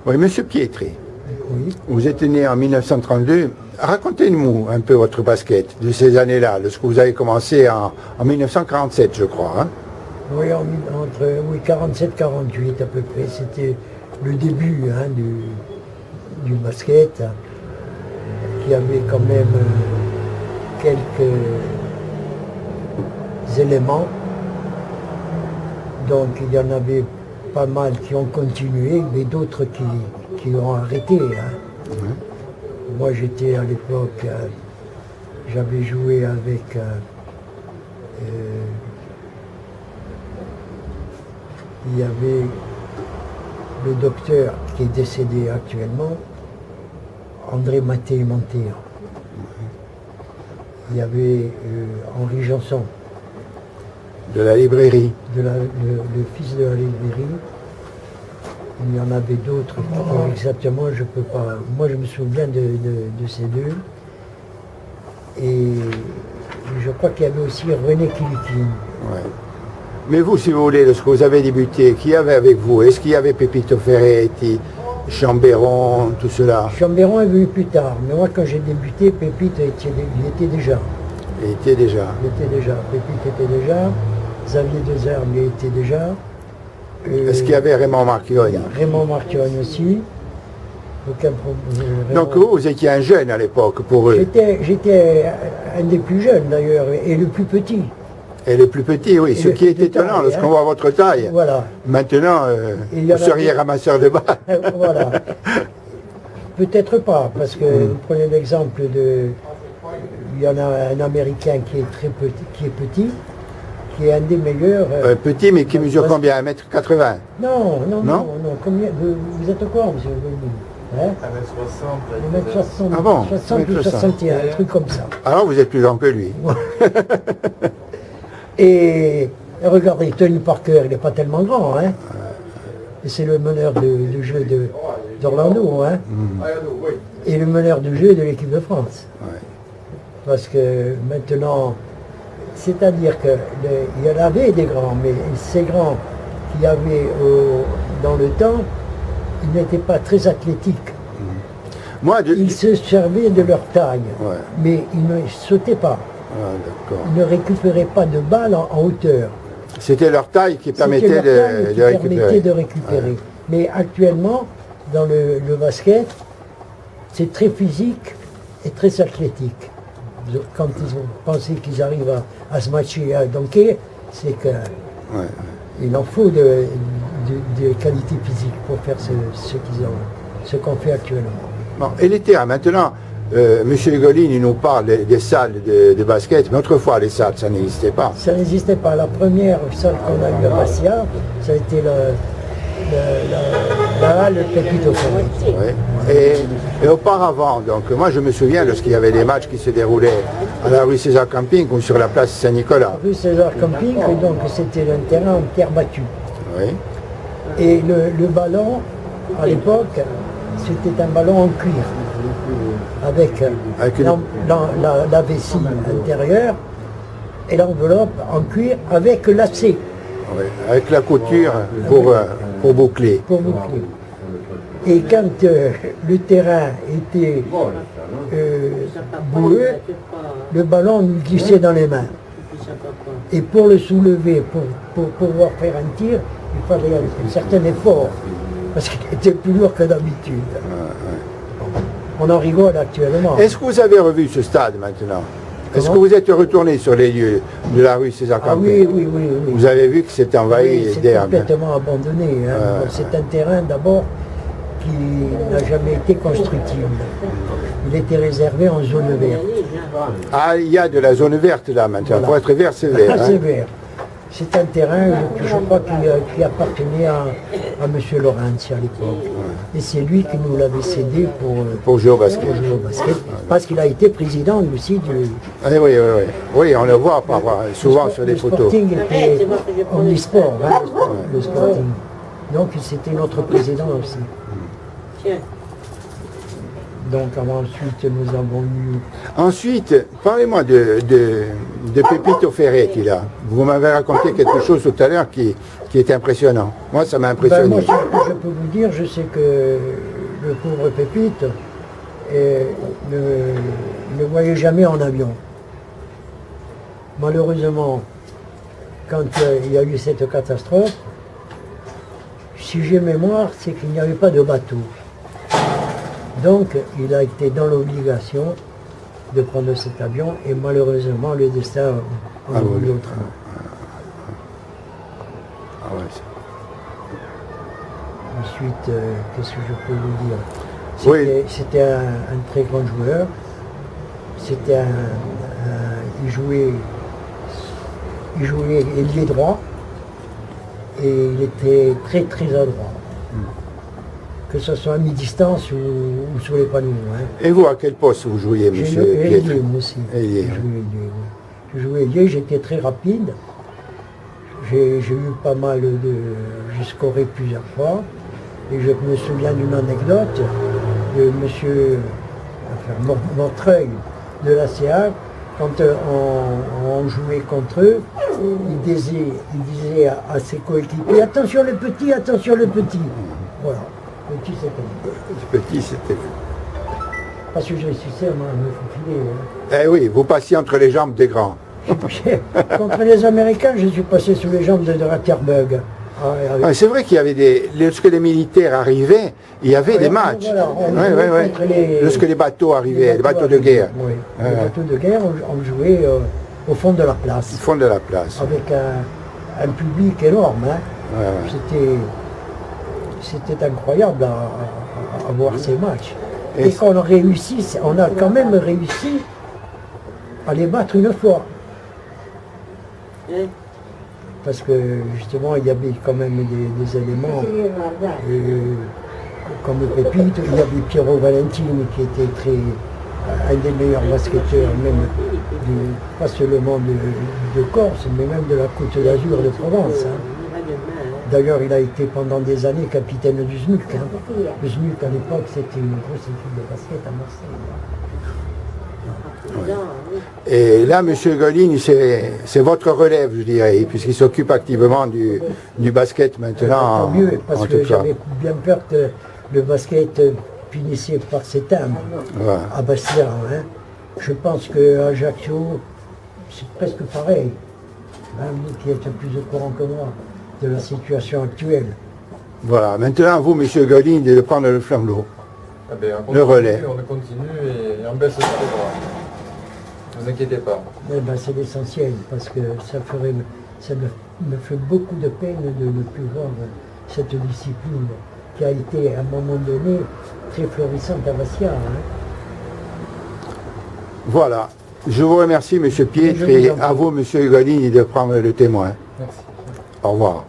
Oui, Monsieur Pietri, Oui. vous êtes né en 1932. Racontez-nous un peu votre basket de ces années-là, lorsque vous avez commencé en 1947, je crois. Hein? Oui, entre 47-48 à peu près. C'était le début hein, du basket, qui avait quand même quelques éléments. Donc il y en avait pas mal qui ont continué, mais d'autres qui ont arrêté. Hein. Moi j'étais à l'époque, j'avais joué avec il y avait le docteur qui est décédé actuellement, André Maté-Monter. Il y avait Henri Janson. De la librairie. Le fils de la librairie. Il y en avait d'autres. Exactement, je peux pas. Moi, je me souviens de ces deux. Et je crois qu'il y avait aussi René Kilikine. Ouais. Mais vous, si vous voulez, lorsque vous avez débuté, qui y avait avec vous? Est-ce qu'il y avait Pepito Ferretti, Chambéron, tout cela? Chambéron est venu plus tard. Mais moi, quand j'ai débuté, Pépite, il était déjà. Il était déjà. Pépite était déjà. Xavier Dezerme, il était déjà. Est-ce qu'il y avait Raymond Marchione? Raymond Marchione aussi. Aucun problème. Donc vous étiez un jeune à l'époque pour eux. J'étais un des plus jeunes d'ailleurs, et le plus petit. Et le plus petit, oui. Ce qui est étonnant lorsqu'on voit votre taille. Voilà. Maintenant, vous seriez ramasseur de balles. Voilà. Peut-être pas, parce que vous prenez l'exemple de... Il y en a un Américain qui est très petit, qui est un des meilleurs. Petit, mais qui mesure combien? 1m80? Non. Combien, vous êtes quoi, monsieur hein? 1m60. Ah bon? 60 ou 61, un truc comme ça. Alors vous êtes plus grand que lui. Et regardez, Tony Parker, il n'est pas tellement grand, hein? Et c'est le meneur de jeu d'Orlando, hein? Et le meneur de jeu de l'équipe de France. Ouais. Parce que maintenant, c'est-à-dire qu'il y en avait des grands, mais ces grands qu'il y avait dans le temps, ils n'étaient pas très athlétiques. Ils se servaient de leur taille, mais ils ne sautaient pas. Ah, ils ne récupéraient pas de balles en hauteur. C'était leur taille qui permettait de récupérer. Ouais. Mais actuellement, dans le basket, c'est très physique et très athlétique. Quand ils ont pensé qu'ils arrivent à se matcher, à dunker, c'est qu'il en faut de qualité physique pour faire ce qu'on fait actuellement. Bon, et les terrains, maintenant, M. Golin, il nous parle des salles de basket, mais autrefois, les salles, ça n'existait pas. Ça n'existait pas. La première salle qu'on a eue à Bastia, ça a été la halle Pepito Ferretti. Ouais. Et auparavant, donc, moi je me souviens lorsqu'il y avait des matchs qui se déroulaient à la rue César Camping ou sur la place Saint-Nicolas. La rue César Camping, donc c'était un terrain en terre battue. Oui. Et le ballon, à l'époque, c'était un ballon en cuir, avec la vessie intérieure et l'enveloppe en cuir avec lacet. Oui, avec la couture pour boucler. Et quand le terrain était boueux, le ballon nous glissait dans les mains. Et pour le soulever, pour pouvoir faire un tir, il fallait un certain effort, parce qu'il était plus lourd que d'habitude. On en rigole actuellement. Est-ce que vous avez revu ce stade maintenant? Est-ce que vous êtes retourné sur les lieux de la rue César Camping? Oui. Vous avez vu que c'était envahi d'herbe? C'est complètement abandonné. C'est un terrain d'abord qui n'a jamais été constructible. Il était réservé en zone verte. Ah, il y a de la zone verte là maintenant. Pour être vert, c'est vert. C'est vert. C'est un terrain, je crois, qui appartenait à M. Laurence à l'époque. Et c'est lui qui nous l'avait cédé pour jouer au basket. Parce qu'il a été président lui aussi du... Oui, on le voit souvent sur les photos. Le Sporting était omnisport, le Sporting. Donc c'était notre président aussi. Donc ensuite nous avons eu... Ensuite, parlez-moi de Pepito Ferretti là. Vous m'avez raconté quelque chose tout à l'heure qui qui est impressionnant. Moi, ça m'a Ben, impressionné. moi, ce que je peux vous dire, je sais que le pauvre Pépite ne voyait jamais en avion. Malheureusement, quand il y a eu cette catastrophe, si j'ai mémoire, c'est qu'il n'y avait pas de bateau. Donc, il a été dans l'obligation de prendre cet avion et malheureusement, le destin en a voulu autrement. Ah ouais, Ensuite, qu'est-ce que je peux vous dire? Oui. C'était un très grand joueur. C'était il jouait ailier droit et il était très très adroit. Que ce soit à mi-distance ou sur les panneaux. Hein. Et vous, à quel poste vous jouiez, J'ai monsieur joué Pietri? ailier, moi aussi. Ailier, J'ai hein. joué ailier, oui. J'ai joué ailier, j'étais très rapide. J'ai eu pas mal de... J'ai scoré plusieurs fois. Et je me souviens d'une anecdote de monsieur Montreuil de la CA, quand on jouait contre eux, il disait à ses coéquipiers, attention le petit, attention le petit. Voilà, le petit c'était. Le petit, c'était... Parce que je suis sûr, moi, me faufilais. Hein. Eh oui, vous passiez entre les jambes des grands. Contre les Américains, je suis passé sous les jambes de Ratterbug. Ah, c'est vrai qu'il y avait des... Lorsque les militaires arrivaient, il y avait des matchs. Voilà, on Ouais, jouait ouais, contre ouais. Lorsque les bateaux arrivaient, les bateaux de guerre, Oui, Ouais. les bateaux de guerre, on jouait au fond de la place, au fond de la place. avec un public énorme. Hein. Ouais, ouais. C'était incroyable à voir ces matchs. Et Et qu'on a réussi, on a quand même réussi à les battre une fois. Parce que justement, il y avait quand même des éléments comme le Pépite, il y avait Piero Valentini qui était un des meilleurs basketteurs, même pas seulement de Corse, mais même de la Côte d'Azur de Provence. Hein. D'ailleurs, il a été pendant des années capitaine du SMUC. Hein. Le SMUC à l'époque, c'était une grosse équipe de basket à Marseille. Et là, M. Golin, c'est votre relève, je dirais, puisqu'il s'occupe activement du basket maintenant. Tant mieux, parce en que tout cas. j'avais bien peur que le basket finissait par s'éteindre Ouais. à Bastia. Hein. Je pense qu'à Ajaccio, c'est presque pareil. Hein, vous qui êtes plus au courant que moi de la situation actuelle. Voilà, maintenant, vous, M. Golin, de prendre le flambeau. Ah ben, on Le continue, relais. On continue et on baisse pas les bras. Ne vous inquiétez pas. Eh ben, c'est l'essentiel, parce que ça me fait beaucoup de peine de ne plus voir cette discipline qui a été à un moment donné très florissante à Bastia. Hein. Voilà. Je vous remercie, M. Pietri, Je vous et en prie. à vous, M. Golin, de prendre le témoin. Merci. Au revoir.